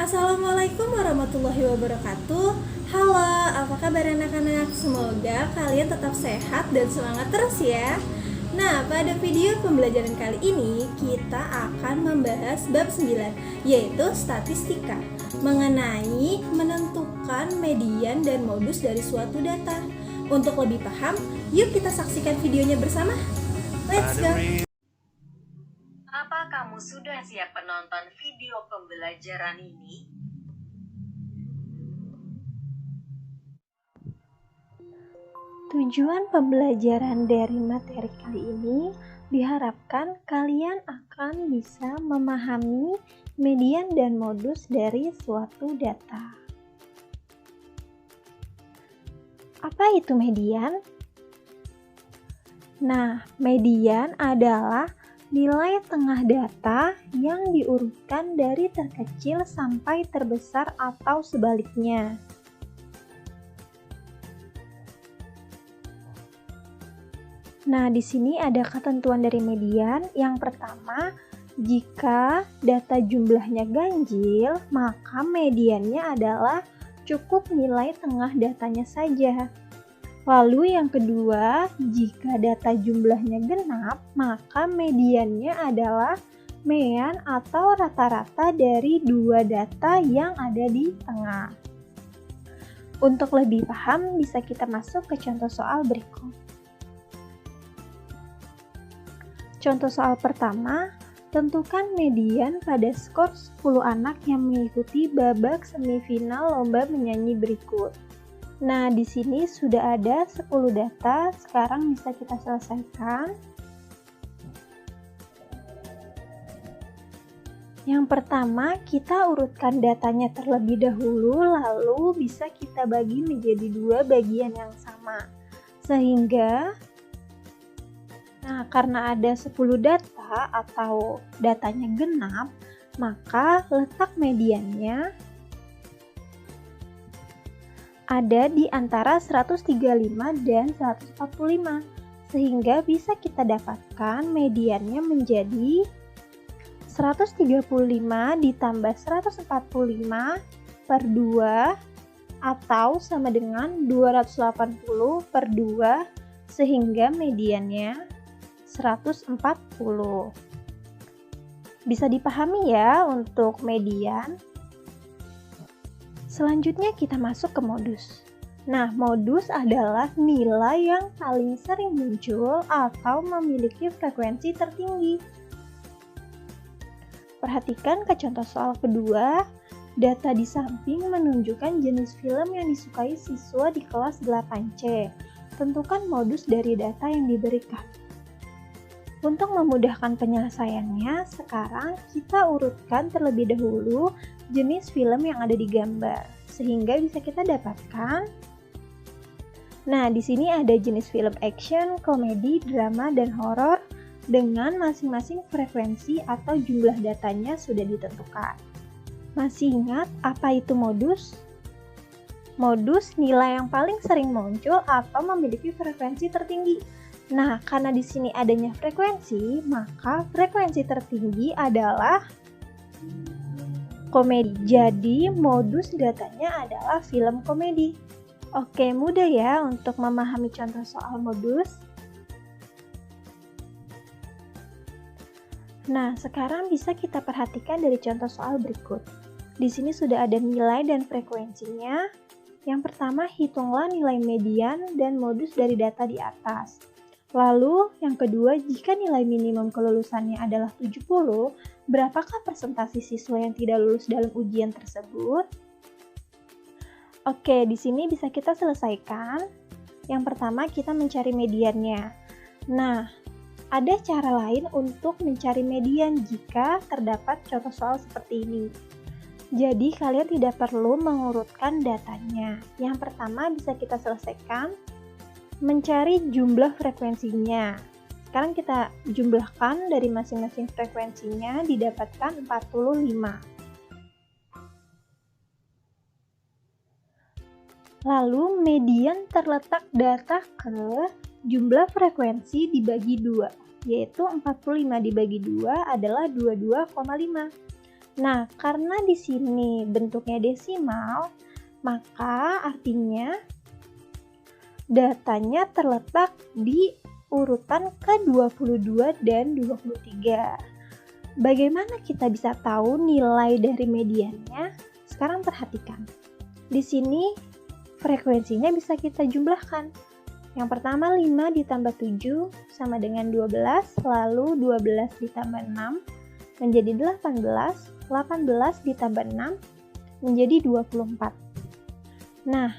Assalamualaikum warahmatullahi wabarakatuh. Halo, apa kabar anak-anak? Semoga kalian tetap sehat dan semangat terus ya. Nah, pada video pembelajaran kali ini kita akan membahas bab 9, yaitu statistika, mengenai menentukan median dan modus dari suatu data. Untuk lebih paham, yuk kita saksikan videonya bersama. Let's go! Apa kamu sudah siap menonton video pembelajaran ini? Tujuan pembelajaran dari materi kali ini diharapkan kalian akan bisa memahami median dan modus dari suatu data. Apa itu median? Nah, median adalah nilai tengah data yang diurutkan dari terkecil sampai terbesar atau sebaliknya. Nah, di sini ada ketentuan dari median. Yang pertama, jika data jumlahnya ganjil, maka mediannya adalah cukup nilai tengah datanya saja. Lalu yang kedua, jika data jumlahnya genap, maka mediannya adalah mean atau rata-rata dari dua data yang ada di tengah. Untuk lebih paham, bisa kita masuk ke contoh soal berikut. Contoh soal pertama, tentukan median pada skor 10 anak yang mengikuti babak semifinal lomba menyanyi berikut. Nah, di sini sudah ada 10 data, sekarang bisa kita selesaikan. Yang pertama, kita urutkan datanya terlebih dahulu, lalu bisa kita bagi menjadi dua bagian yang sama. Sehingga, karena ada 10 data atau datanya genap, maka letak mediannya ada di antara 135 dan 145, sehingga bisa kita dapatkan mediannya menjadi 135 ditambah 145 per 2 atau sama dengan 280 per 2, sehingga mediannya 140. Bisa dipahami ya untuk median. Selanjutnya kita masuk ke modus. Nah, modus adalah nilai yang paling sering muncul atau memiliki frekuensi tertinggi. Perhatikan ke contoh soal kedua. Data di samping menunjukkan jenis film yang disukai siswa di kelas 8C. Tentukan modus dari data yang diberikan. Untuk memudahkan penyelesaiannya, sekarang kita urutkan terlebih dahulu jenis film yang ada di gambar, sehingga bisa kita dapatkan. Nah, di sini ada jenis film action, komedi, drama, dan horor dengan masing-masing frekuensi atau jumlah datanya sudah ditentukan. Masih ingat apa itu modus? Modus nilai yang paling sering muncul atau memiliki frekuensi tertinggi. Nah, karena di sini adanya frekuensi, maka frekuensi tertinggi adalah komedi. Jadi, modus datanya adalah film komedi. Oke, mudah ya untuk memahami contoh soal modus. Nah, sekarang bisa kita perhatikan dari contoh soal berikut. Di sini sudah ada nilai dan frekuensinya. Yang pertama, hitunglah nilai median dan modus dari data di atas. Lalu, yang kedua, jika nilai minimum kelulusannya adalah 70, berapakah persentase siswa yang tidak lulus dalam ujian tersebut? Oke, di sini bisa kita selesaikan. Yang pertama, kita mencari mediannya. Nah, ada cara lain untuk mencari median jika terdapat contoh soal seperti ini. Jadi, kalian tidak perlu mengurutkan datanya. Yang pertama, bisa kita selesaikan mencari jumlah frekuensinya. Sekarang kita jumlahkan dari masing-masing frekuensinya, didapatkan 45. Lalu median terletak data ke jumlah frekuensi dibagi 2, yaitu 45 dibagi 2 adalah 22,5. Nah, karena di sini bentuknya desimal, maka artinya datanya terletak di urutan ke-22 dan 23. Bagaimana kita bisa tahu nilai dari mediannya? Sekarang perhatikan. Di sini frekuensinya bisa kita jumlahkan. Yang pertama 5 ditambah 7 sama dengan 12, lalu 12 ditambah 6 menjadi 18, 18 ditambah 6 menjadi 24. Nah,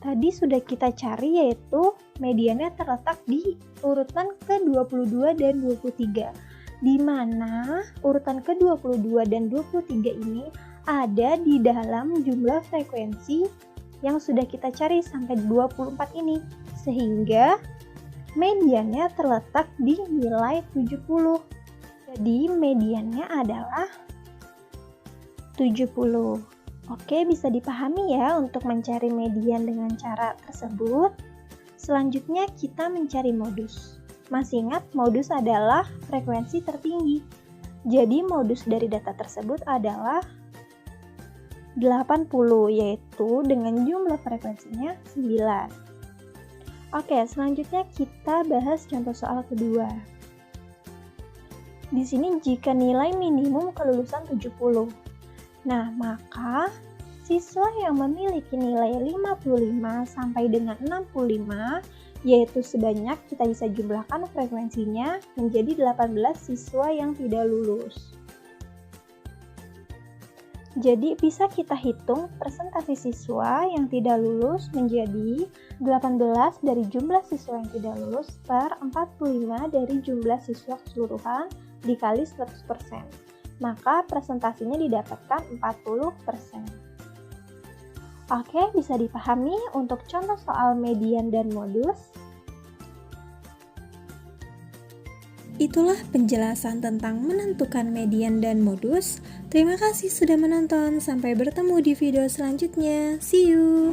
tadi sudah kita cari yaitu mediannya terletak di urutan ke-22 dan 23. Di mana urutan ke-22 dan 23 ini ada di dalam jumlah frekuensi yang sudah kita cari sampai 24 ini. Sehingga mediannya terletak di nilai 70. Jadi mediannya adalah 70. Oke, bisa dipahami ya untuk mencari median dengan cara tersebut. Selanjutnya kita mencari modus. Masih ingat modus adalah frekuensi tertinggi. Jadi modus dari data tersebut adalah 80, yaitu dengan jumlah frekuensinya 9. Oke, selanjutnya kita bahas contoh soal kedua. Di sini jika nilai minimum kelulusan 70. Nah, maka siswa yang memiliki nilai 55 sampai dengan 65, yaitu sebanyak kita bisa jumlahkan frekuensinya menjadi 18 siswa yang tidak lulus. Jadi bisa kita hitung persentase siswa yang tidak lulus menjadi 18 dari jumlah siswa yang tidak lulus per 45 dari jumlah siswa keseluruhan dikali 100%. Maka presentasinya didapatkan 40%. Oke, bisa dipahami untuk contoh soal median dan modus. Itulah penjelasan tentang menentukan median dan modus. Terima kasih sudah menonton. Sampai bertemu di video selanjutnya. See you!